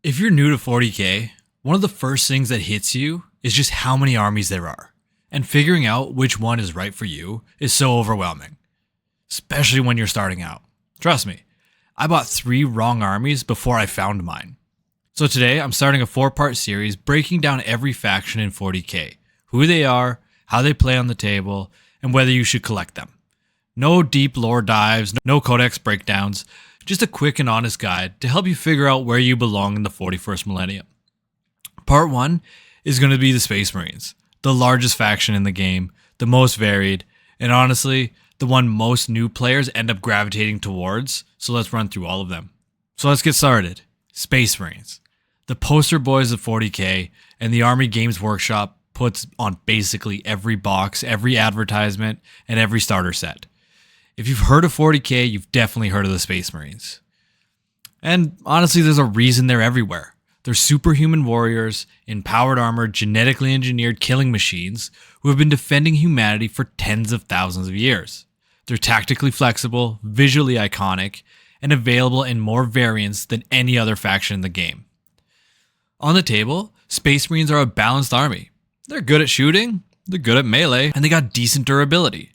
If you're new to 40k, one of the first things that hits you is just how many armies there are, and figuring out which one is right for you is so overwhelming, especially when you're starting out. Trust me, I bought 3 wrong armies before I found mine. So today I'm starting a 4-part series breaking down every faction in 40k, who they are, how they play on the table, and whether you should collect them. No deep lore dives, no codex breakdowns, just a quick and honest guide to help you figure out where you belong in the 41st millennium. Part 1 is going to be the Space Marines, the largest faction in the game, the most varied, and honestly, the one most new players end up gravitating towards, so let's run through all of them. So let's get started. Space Marines, the poster boys of 40k, and the Army Games Workshop puts on basically every box, every advertisement, and every starter set. If you've heard of 40k, you've definitely heard of the Space Marines. And honestly, there's a reason they're everywhere. They're superhuman warriors in powered armor, genetically engineered killing machines who have been defending humanity for tens of thousands of years. They're tactically flexible, visually iconic, and available in more variants than any other faction in the game. On the table, Space Marines are a balanced army. They're good at shooting, they're good at melee, and they got decent durability.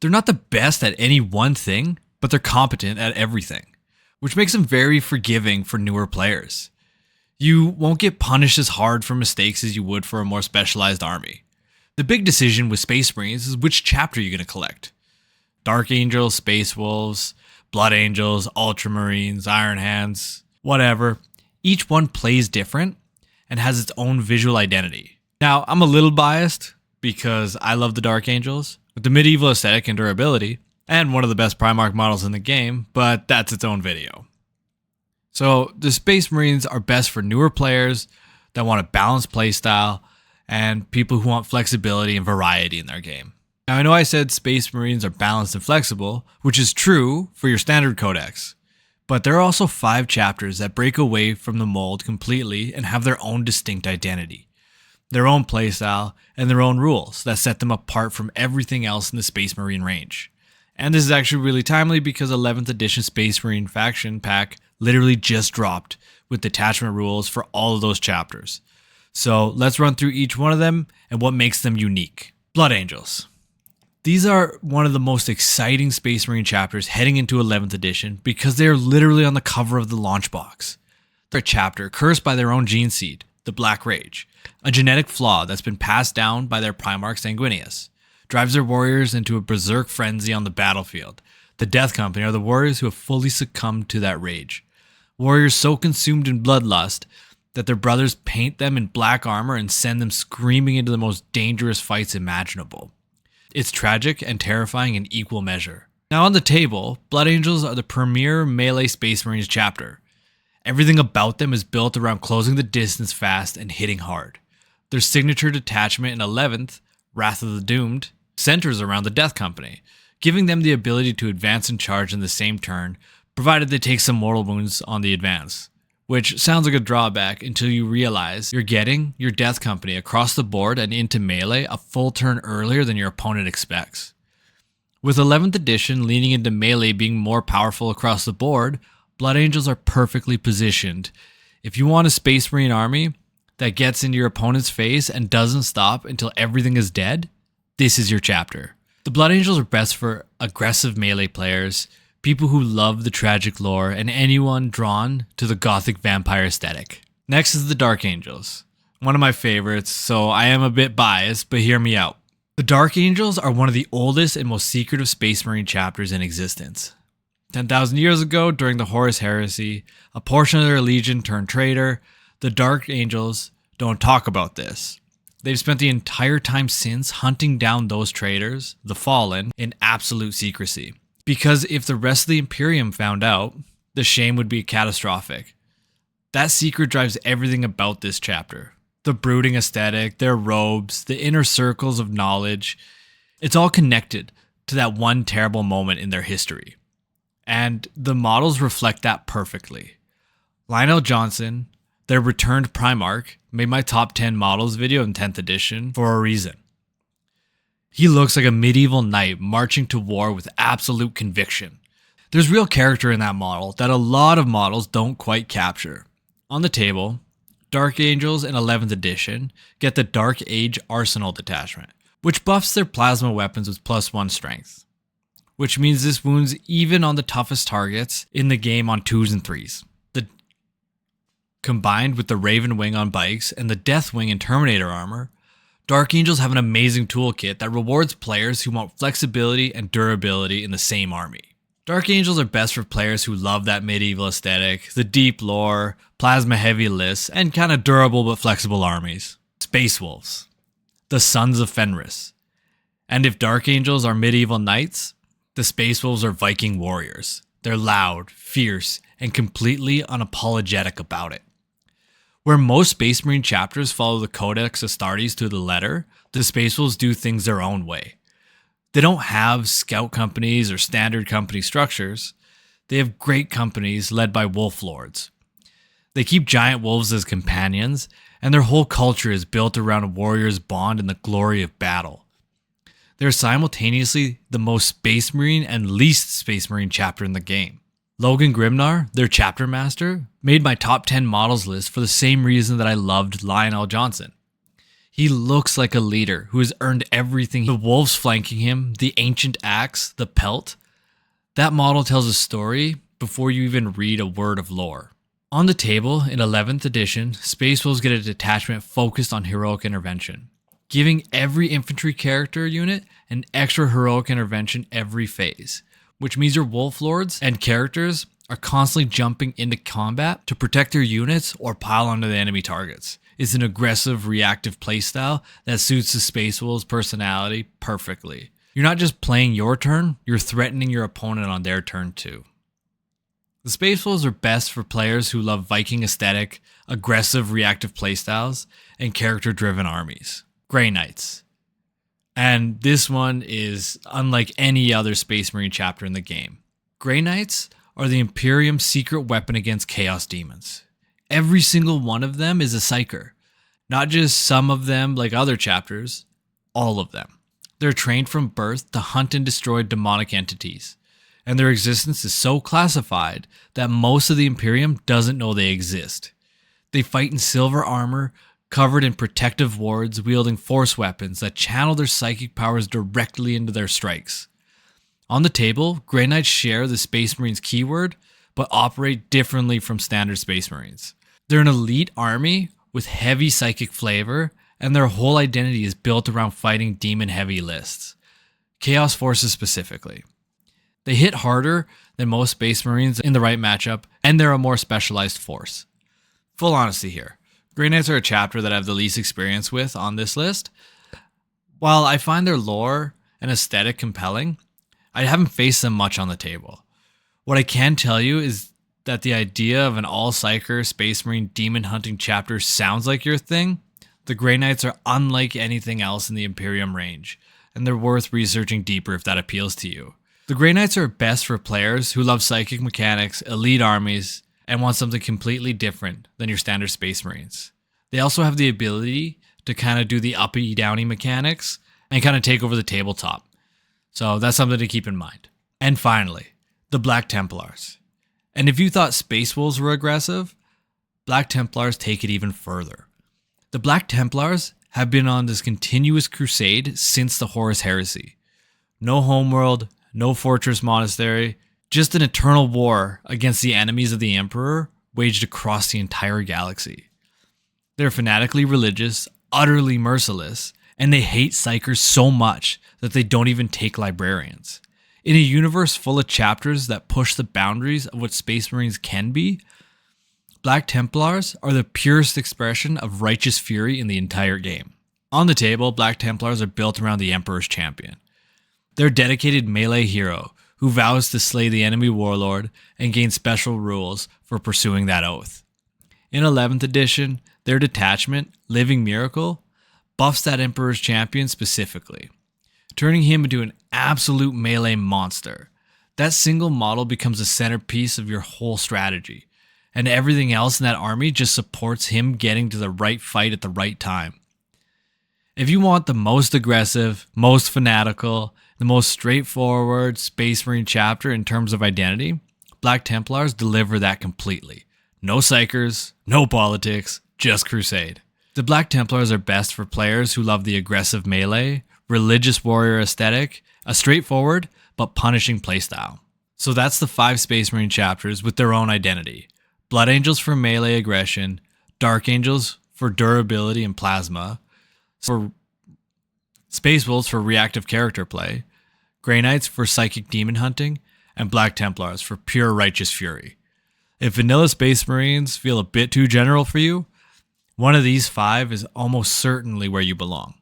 They're not the best at any one thing, but they're competent at everything, which makes them very forgiving for newer players. You won't get punished as hard for mistakes as you would for a more specialized army. The big decision with Space Marines is which chapter you're going to collect. Dark Angels, Space Wolves, Blood Angels, Ultramarines, Iron Hands, whatever. Each one plays different and has its own visual identity. Now, I'm a little biased because I love the Dark Angels with the medieval aesthetic and durability, and one of the best Primarch models in the game, but that's its own video. So the Space Marines are best for newer players that want a balanced playstyle and people who want flexibility and variety in their game. Now I know I said Space Marines are balanced and flexible, which is true for your standard codex, but there are also 5 chapters that break away from the mold completely and have their own distinct identity, their own playstyle, and their own rules that set them apart from everything else in the Space Marine range. And this is actually really timely because 11th edition Space Marine faction pack literally just dropped with detachment rules for all of those chapters. So let's run through each one of them and what makes them unique. Blood Angels. These are one of the most exciting Space Marine chapters heading into 11th edition because they are literally on the cover of the launch box. They're a chapter cursed by their own gene seed, the Black Rage, a genetic flaw that's been passed down by their Primarch Sanguinius. Drives their warriors into a berserk frenzy on the battlefield. The Death Company are the warriors who have fully succumbed to that rage. Warriors so consumed in bloodlust that their brothers paint them in black armor and send them screaming into the most dangerous fights imaginable. It's tragic and terrifying in equal measure. Now on the table, Blood Angels are the premier melee Space Marines chapter. Everything about them is built around closing the distance fast and hitting hard. Their signature detachment in 11th, Wrath of the Doomed, centers around the Death Company, giving them the ability to advance and charge in the same turn, provided they take some mortal wounds on the advance. Which sounds like a drawback until you realize you're getting your Death Company across the board and into melee a full turn earlier than your opponent expects. With 11th edition leaning into melee being more powerful across the board, Blood Angels are perfectly positioned. If you want a Space Marine army that gets into your opponent's face and doesn't stop until everything is dead, this is your chapter. The Blood Angels are best for aggressive melee players, people who love the tragic lore, and anyone drawn to the gothic vampire aesthetic. Next is the Dark Angels, one of my favorites, so I am a bit biased, but hear me out. The Dark Angels are one of the oldest and most secretive Space Marine chapters in existence. 10,000 years ago, during the Horus Heresy, a portion of their legion turned traitor. The Dark Angels don't talk about this. They've spent the entire time since hunting down those traitors, the Fallen, in absolute secrecy. Because if the rest of the Imperium found out, the shame would be catastrophic. That secret drives everything about this chapter. The brooding aesthetic, their robes, the inner circles of knowledge. It's all connected to that one terrible moment in their history. And the models reflect that perfectly. Lionel Johnson, their returned Primarch, made my top 10 models video in 10th edition for a reason. He looks like a medieval knight marching to war with absolute conviction. There's real character in that model that a lot of models don't quite capture. On the table, Dark Angels in 11th edition get the Dark Age Arsenal detachment, which buffs their plasma weapons with +1 strength, which means this wounds even on the toughest targets in the game on 2s and 3s. Combined with the Raven Wing on bikes and the Death Wing and Terminator armor, Dark Angels have an amazing toolkit that rewards players who want flexibility and durability in the same army. Dark Angels are best for players who love that medieval aesthetic, the deep lore, plasma heavy lists, and kind of durable but flexible armies. Space Wolves, the Sons of Fenris. And if Dark Angels are medieval knights, the Space Wolves are Viking warriors. They're loud, fierce, and completely unapologetic about it. Where most Space Marine chapters follow the Codex Astartes to the letter, the Space Wolves do things their own way. They don't have scout companies or standard company structures. They have great companies led by wolf lords. They keep giant wolves as companions, and their whole culture is built around a warrior's bond and the glory of battle. They're simultaneously the most Space Marine and least Space Marine chapter in the game. Logan Grimnar, their chapter master, made my top 10 models list for the same reason that I loved Lionel Johnson. He looks like a leader who has earned everything. The wolves flanking him, the ancient axe, the pelt. That model tells a story before you even read a word of lore. On the table, in 11th edition, Space Wolves get a detachment focused on heroic intervention, giving every infantry character unit an extra heroic intervention every phase, which means your Wolf Lords and characters are constantly jumping into combat to protect their units or pile onto the enemy targets. It's an aggressive, reactive playstyle that suits the Space Wolves' personality perfectly. You're not just playing your turn, you're threatening your opponent on their turn too. The Space Wolves are best for players who love Viking aesthetic, aggressive, reactive playstyles, and character-driven armies. Grey Knights. And this one is unlike any other Space Marine chapter in the game. Grey Knights are the Imperium's secret weapon against Chaos Demons. Every single one of them is a Psyker. Not just some of them like other chapters, all of them. They're trained from birth to hunt and destroy demonic entities, and their existence is so classified that most of the Imperium doesn't know they exist. They fight in silver armor, covered in protective wards, wielding force weapons that channel their psychic powers directly into their strikes. On the table, Grey Knights share the Space Marines keyword, but operate differently from standard Space Marines. They're an elite army with heavy psychic flavor, and their whole identity is built around fighting demon-heavy lists. Chaos Forces specifically. They hit harder than most Space Marines in the right matchup, and they're a more specialized force. Full honesty here. Grey Knights are a chapter that I have the least experience with on this list. While I find their lore and aesthetic compelling, I haven't faced them much on the table. What I can tell you is that the idea of an all-psyker Space Marine demon hunting chapter sounds like your thing. The Grey Knights are unlike anything else in the Imperium range, and they're worth researching deeper if that appeals to you. The Grey Knights are best for players who love psychic mechanics, elite armies, and want something completely different than your standard Space Marines. They also have the ability to kind of do the uppy-downy mechanics and kind of take over the tabletop. So that's something to keep in mind. And finally, the Black Templars. And if you thought Space Wolves were aggressive, Black Templars take it even further. The Black Templars have been on this continuous crusade since the Horus Heresy. No homeworld, no fortress monastery, just an eternal war against the enemies of the Emperor waged across the entire galaxy. They're fanatically religious, utterly merciless, and they hate psychers so much that they don't even take librarians. In a universe full of chapters that push the boundaries of what Space Marines can be, Black Templars are the purest expression of righteous fury in the entire game. On the table, Black Templars are built around the Emperor's champion. They're a dedicated melee hero who vows to slay the enemy warlord and gain special rules for pursuing that oath. In 11th edition, their detachment, Living Miracle, buffs that Emperor's champion specifically, turning him into an absolute melee monster. That single model becomes the centerpiece of your whole strategy, and everything else in that army just supports him getting to the right fight at the right time. If you want the most aggressive, most fanatical, the most straightforward Space Marine chapter in terms of identity, Black Templars deliver that completely. No psychers, no politics, just crusade. The Black Templars are best for players who love the aggressive melee, religious warrior aesthetic, a straightforward but punishing playstyle. So that's the 5 Space Marine chapters with their own identity. Blood Angels for melee aggression, Dark Angels for durability and plasma, for Space Wolves for reactive character play, Grey Knights for psychic demon hunting, and Black Templars for pure righteous fury. If vanilla Space Marines feel a bit too general for you, one of these 5 is almost certainly where you belong.